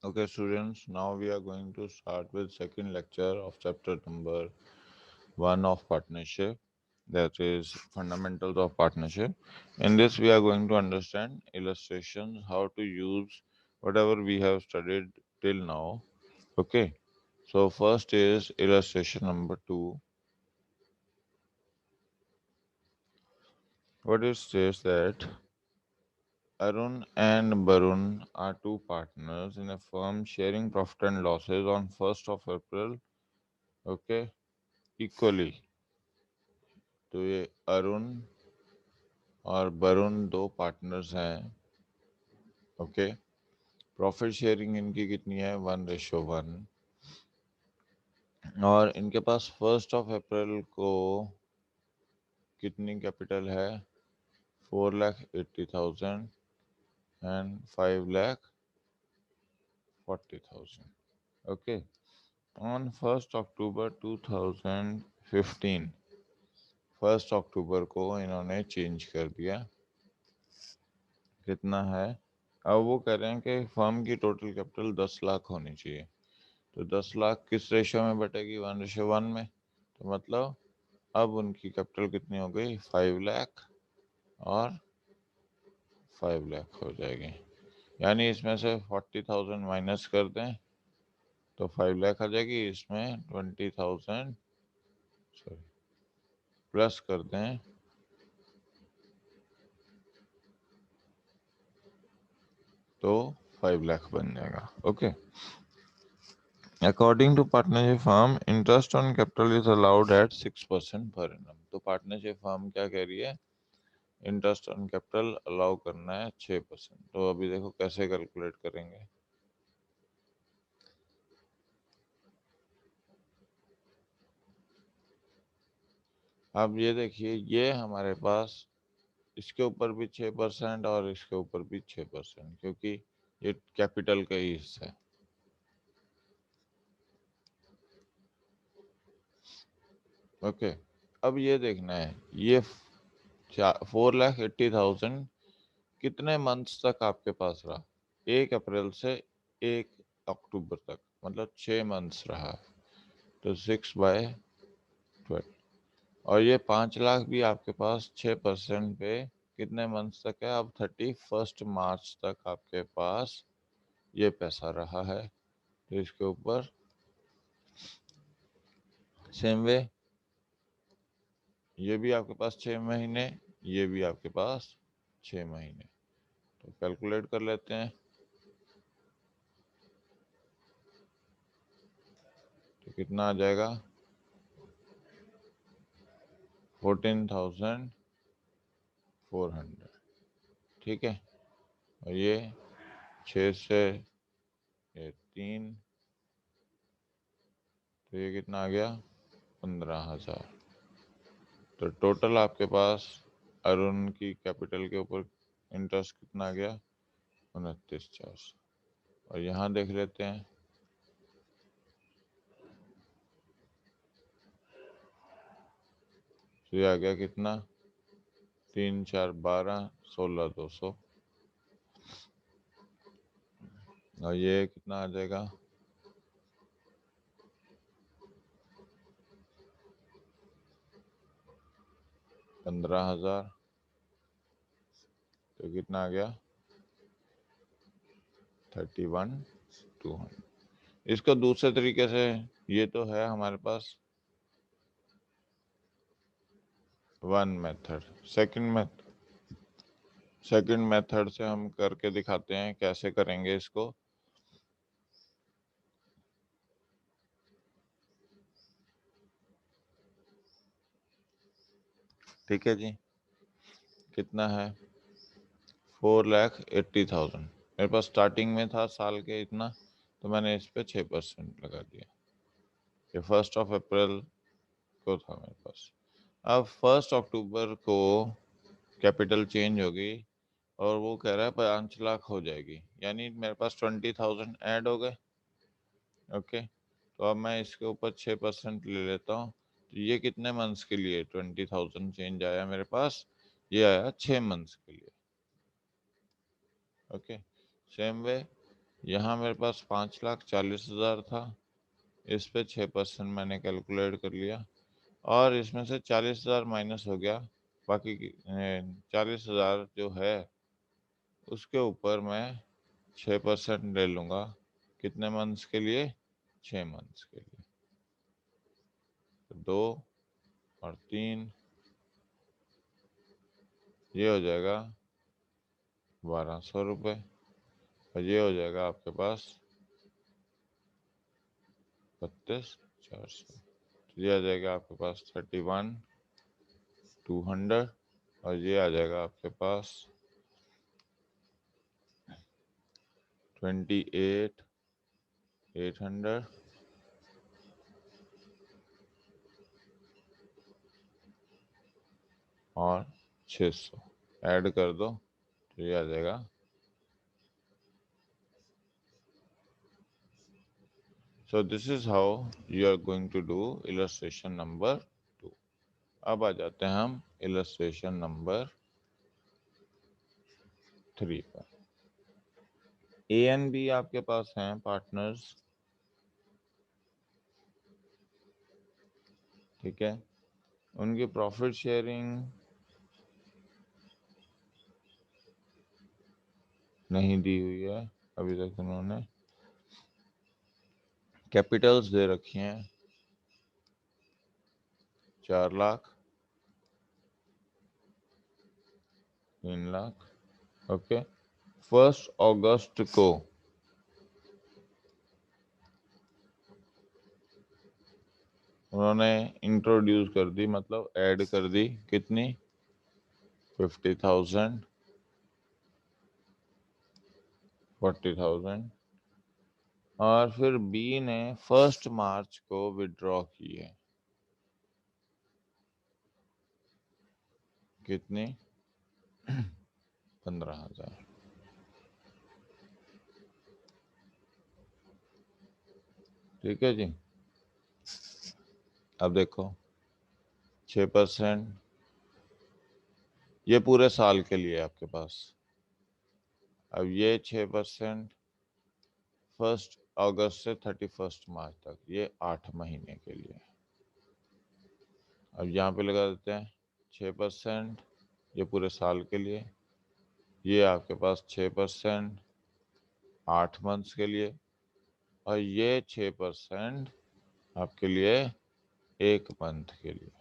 Okay, students, now we are going to start with second lecture of chapter number 1 of partnership, that is fundamentals of partnership. In this, we are going to understand illustrations, how to use whatever we have studied till now. Okay, so first is illustration number 2. What it says that Arun and Barun are two partners in a firm sharing profit and losses on 1st of April, okay, equally. तो ये अरुण और वरुण दो partners हैं. Okay, profit sharing इनकी कितनी है? 1:1. और इनके पास 1st of April को कितनी कैपिटल है? 4,80,000 and 5,40,000. Okay, on 1st October 2015, 1st October को इन्होंने चेंज कर दिया. कितना है? अब वो कह रहे हैं कि फर्म की टोटल कैपिटल 10 लाख होनी चाहिए. तो 10 लाख किस रेशियो में बटेगी? 1:1 में. तो मतलब अब उनकी कैपिटल कितनी हो गई? 5 लाख और 5 लाख हो जाएगी. यानी इसमें से 40,000 माइनस कर दें तो 5 लाख आ जाएगी. इसमें 20,000 सॉरी प्लस कर दें तो 5 लाख बन जाएगा. Okay, according to partnership firm, interest on capital is allowed at 6% per annum. तो पार्टनरशिप फर्म क्या कह रही है? इंटरेस्ट ऑन कैपिटल अलाउ करना है 6%. तो अभी देखो कैसे कैलकुलेट करेंगे. अब ये देखिए, ये हमारे पास इसके ऊपर भी 6% और इसके ऊपर भी 6%, क्योंकि ये कैपिटल का ही हिस्सा है. ओके, अब ये देखना है ये 4,80,000 कितने मंथ्स तक आपके पास रहा? 1 अप्रैल से 1 अक्टूबर तक, मतलब 6 मंथ्स रहा. तो 6/12. और ये 5 लाख भी आपके पास 6% पे कितने मंथ्स तक है? अब 31 मार्च तक आपके पास ये पैसा रहा है. तो इसके ऊपर सेम वे ये भी आपके पास 6 महीने, ये भी आपके पास 6 महीने. तो कैलकुलेट कर लेते हैं. तो कितना आ जाएगा? 14,400. ठीक है, और ये 6 से ये 3, तो ये कितना आ गया? 15,000. तो टोटल आपके पास अरुण की कैपिटल के ऊपर इंटरेस्ट कितना आ गया? 29,400. और यहाँ देख लेते हैं. तो ये आ गया कितना? 3 4 12, 16,200. और ये कितना आ जाएगा? 15,000. तो कितना आ गया? 31,200. इसको दूसरे तरीके से, ये तो है हमारे पास वन मेथड. सेकंड मेथड से हम करके दिखाते हैं कैसे करेंगे इसको. ठीक है जी, कितना है? 4,80,000 मेरे पास स्टार्टिंग में था साल के इतना, तो मैंने इस पे 6% लगा दिया. ये 1st of April को था मेरे पास. अब 1st October को कैपिटल चेंज होगी और वो कह रहा है 5 लाख हो जाएगी, यानी मेरे पास 20,000 ऐड हो गए. ओके, तो अब मैं इसके ऊपर 6% ले लेता हूँ. तो ये कितने मंथ्स के लिए 20,000 चेंज आया मेरे पास? ये आया 6 मंथ्स के लिए. ओके, सेम वे यहाँ मेरे पास 5,40,000 था, इस पे 6% मैंने कैलकुलेट कर लिया और इसमें से 40,000 माइनस हो गया, बाकी 40,000 जो है उसके ऊपर मैं 6% ले लूँगा। कितने मंथ्स के लिए? 6 मंथ्स के लिए। तो 2 और 3, ये हो जाएगा 1,200 रुपये और ये हो जाएगा आपके पास 32,400। तो ये आ जाएगा आपके पास 31,200 और ये आ जाएगा आपके पास 28,800 और 600 ऐड कर दो तो ये आ जाएगा। So this is how you are going to do illustration number 2. अब आ जाते हैं हम illustration number 3 पर। A and B आपके पास हैं पार्टनर्स, ठीक है। उनकी प्रॉफिट शेयरिंग नहीं दी हुई है अभी तक। उन्होंने कैपिटल्स दे रखी हैं 4 लाख, 3 लाख। ओके, 1 अगस्त को उन्होंने इंट्रोड्यूस कर दी, मतलब ऐड कर दी कितनी? 50,000, 40,000। और फिर बी ने 1 मार्च को विड्रॉ की है कितनी? 15,000। ठीक है जी। अब देखो 6%, ये पूरे साल के लिए आपके पास। अब ये 6% 1 अगस्त से 31 मार्च तक, ये 8 महीने के लिए। अब यहाँ पे लगा देते हैं 6%, ये पूरे साल के लिए। ये आपके पास 6% 8 मंथ्स के लिए और ये 6% आपके लिए 1 मंथ के लिए।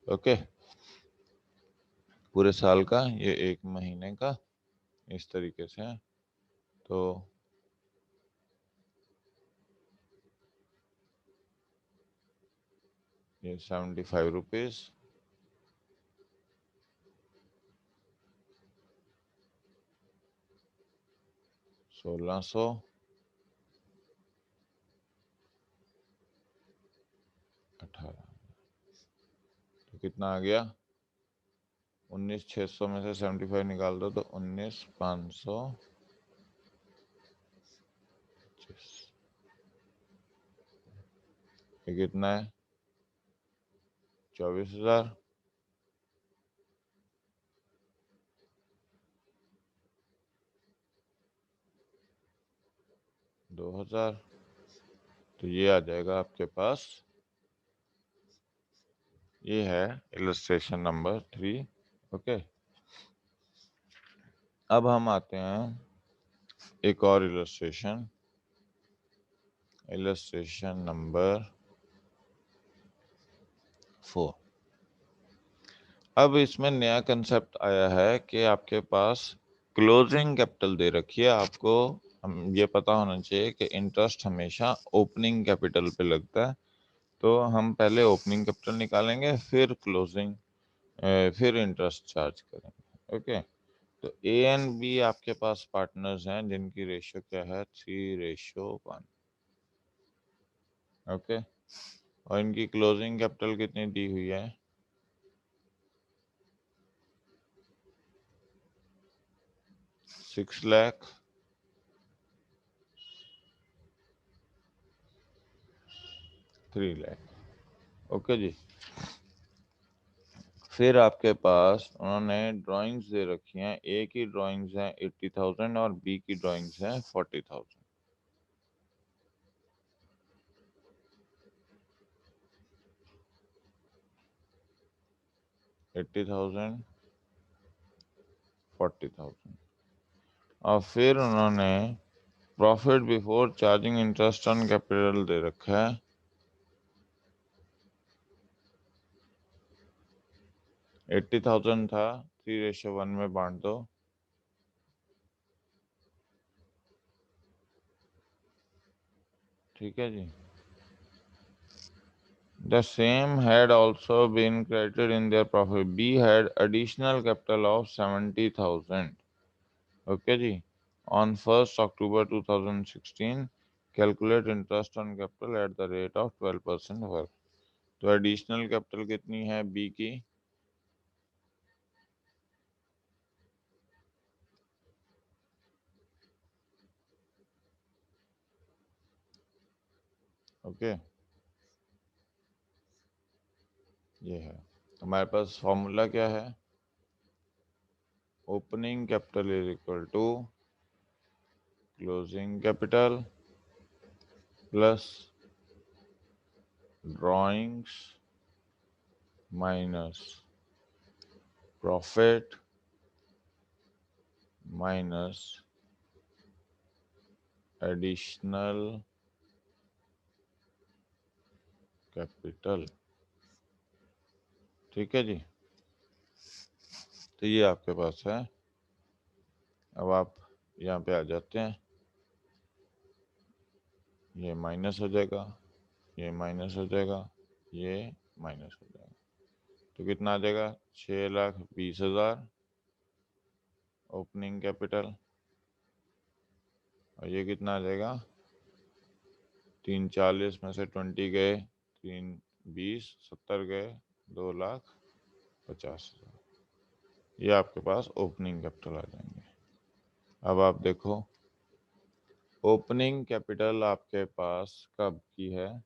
ओके, पूरे साल का, ये 1 महीने का, इस तरीके से है। तो ये 75 रुपीज़, $1,600, तो कितना आ गया? 19,600 में से 75 निकाल दो तो 19,500। ये कितना है? 24,000। 2,000। तो ये आ जाएगा आपके पास। ये है इलस्ट्रेशन नंबर 3। ओके, अब हम आते हैं एक और इलस्ट्रेशन, इलस्ट्रेशन नंबर 4। अब इसमें नया कंसेप्ट आया है कि आपके पास क्लोजिंग कैपिटल दे रखी है। आपको ये पता होना चाहिए कि इंटरेस्ट हमेशा ओपनिंग कैपिटल पे लगता है। तो हम पहले ओपनिंग कैपिटल निकालेंगे, फिर क्लोजिंग, फिर इंटरेस्ट चार्ज करेंगे। ओके, तो ए एंड बी आपके पास पार्टनर्स हैं जिनकी रेशियो क्या है? 3:1। ओके, और इनकी क्लोजिंग कैपिटल कितनी दी हुई है? 6 लाख, 3 लाख। ओके जी। फिर आपके पास उन्होंने ड्राइंग्स दे रखी हैं। ए की ड्राइंग्स हैं 80,000 और बी की ड्राइंग्स हैं 40,000। 80,000, 40,000। और फिर उन्होंने profit before charging interest on capital दे रखा है 80,000 था, 3:1 में बांट दो, ठीक है जी। The same had also been credited in their profit. B had additional capital of 70,000. Okay ji. On 1st October 2016, calculate interest on capital at the rate of 12% per। तो additional capital कितनी है B की? Okay, ये है। हमारे पास formula क्या है? Opening capital is equal to closing capital plus drawings minus profit minus additional capital, ठीक है जी। तो ये आपके पास है। अब आप यहाँ पे आ जाते हैं, ये माइनस हो जाएगा, ये माइनस हो जाएगा, ये माइनस हो जाएगा, तो कितना आ जाएगा? 6,20,000 ओपनिंग कैपिटल, और ये कितना आ जाएगा? 340 में से 20 गए, 320, 70 गए, 2,50,000। ये आपके पास ओपनिंग कैपिटल आ जाएंगे। अब आप देखो, ओपनिंग कैपिटल आपके पास कब की है?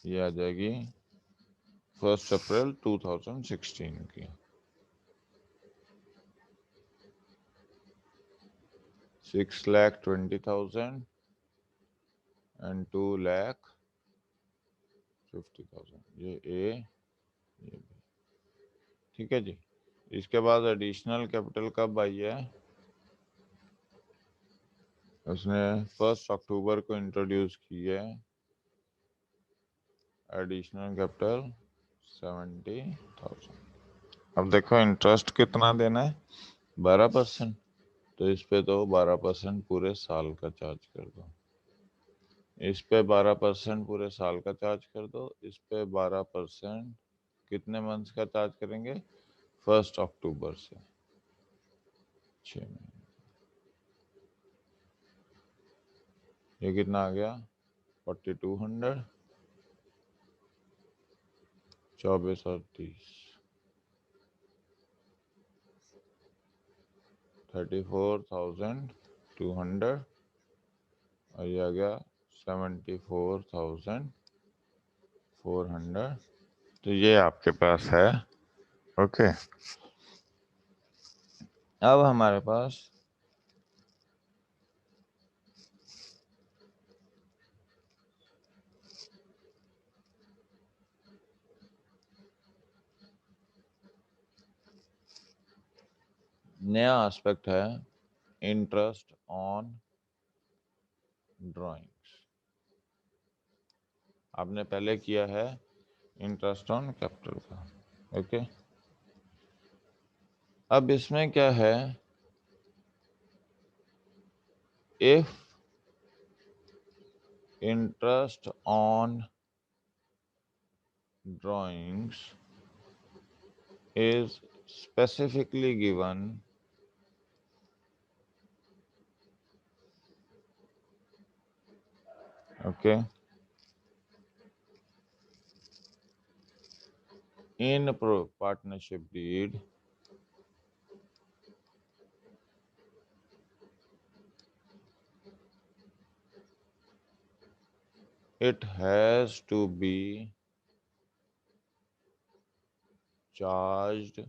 ये आ जाएगी 1 अप्रैल 2016 की। 6,20,000 एंड 2,50,000, ये ए, ये बी, ठीक है जी। इसके बाद एडिशनल कैपिटल कब आई है? उसने 1 अक्टूबर को इंट्रोड्यूस की है एडिशनल कैपिटल 70,000। अब देखो इंटरेस्ट कितना देना है? 12%। तो इस पे तो 12% पूरे साल का चार्ज कर दो, इस पे 12% पूरे साल का चार्ज कर दो, इस पे 12% कितने मंथ्स का चार्ज करेंगे? 1 अक्टूबर से 6 महीने। ये कितना आ गया? 4,200, 24 और 30, 34,200, और ये आ गया 74,400। तो ये आपके पास है। ओके, अब हमारे पास नया एस्पेक्ट है इंटरेस्ट ऑन ड्राइंग्स। आपने पहले किया है इंटरेस्ट ऑन कैपिटल का। ओके, अब इसमें क्या है? If interest on drawings is specifically given okay in a partnership deed, it has to be charged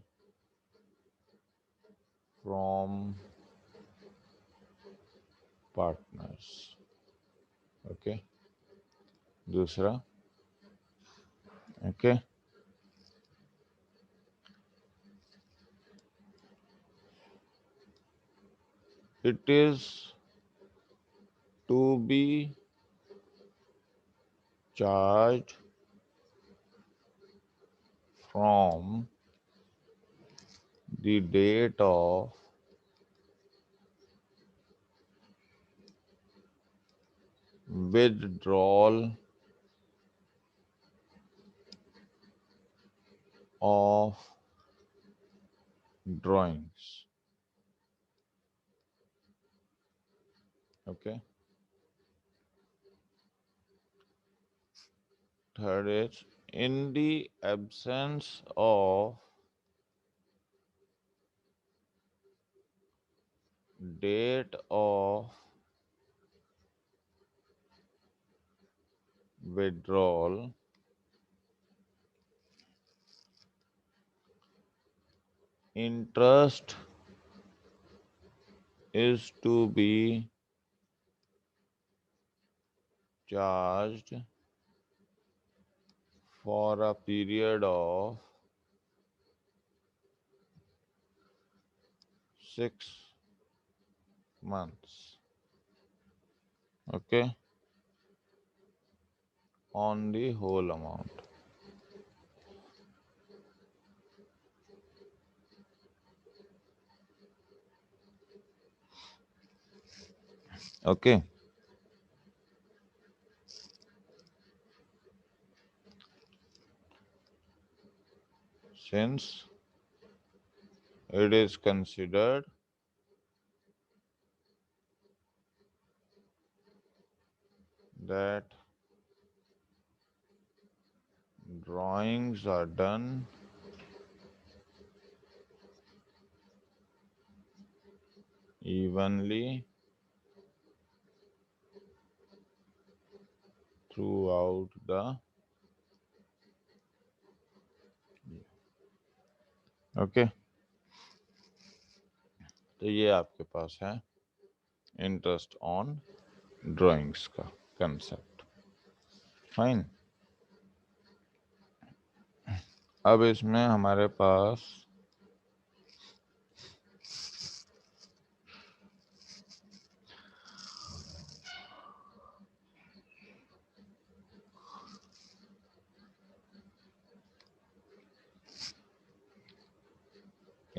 from partners। Okay, दूसरा, okay, it is to be charged from the date of withdrawal of drawings. Okay. Third is in the absence of date of withdrawal, interest is to be charged for a period of 6 months. Okay, on the whole amount. Okay. Since it is considered that drawings are done evenly throughout the year. Okay, तो ये आपके पास है interest on drawings का concept. Fine. अब इसमें हमारे पास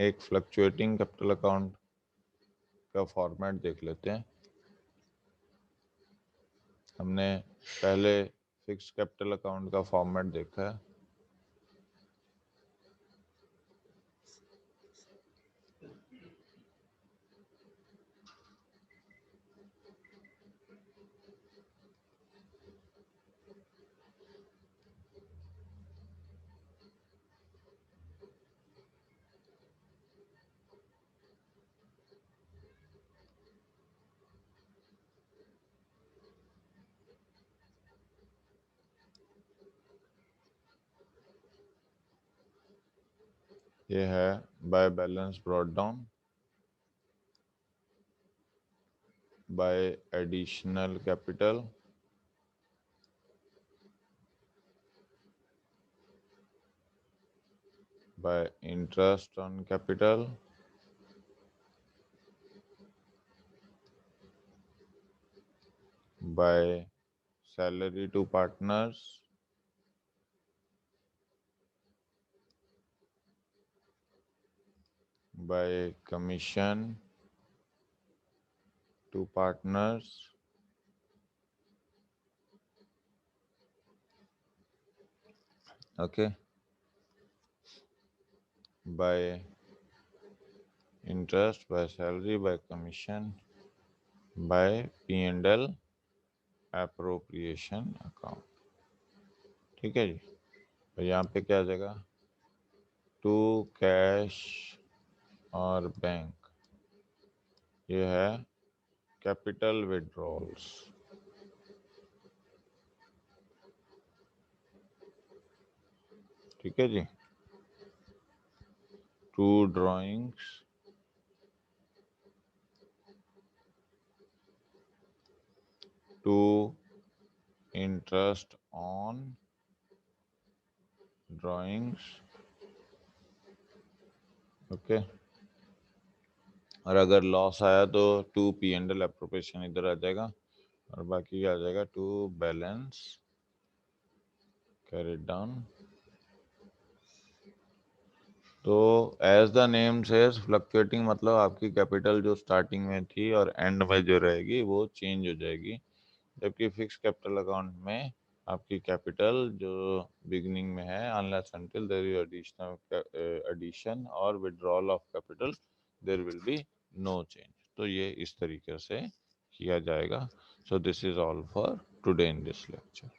एक fluctuating capital account का फॉर्मेट देख लेते हैं। हमने पहले फिक्स कैपिटल अकाउंट का फॉर्मेट देखा है। ये है by balance brought down, bye additional capital, by interest on capital, by salary to partners, by commission to partners, okay, by interest, by salary, by commission, by P&L appropriation account। ठीक है जी। तो यहाँ पे क्या आ जाएगा, टू कैश और bank, ये है कैपिटल विड्रॉल्स। ठीक है जी। To drawings, to interest on drawings, okay. और अगर लॉस आया तो टू P&L एप्रोप्रिएशन इधर आ जाएगा और बाकी आ जाएगा टू बैलेंस कैरी डाउन। तो as the name says fluctuating, मतलब आपकी कैपिटल जो स्टार्टिंग में थी और एंड में जो रहेगी वो चेंज हो जाएगी, जबकि फिक्स कैपिटल अकाउंट में आपकी कैपिटल जो बिगिनिंग में है unless until there is additional addition और withdrawal of capital there will be no change. तो ये इस तरीके से किया जाएगा। So this is all for today in this lecture.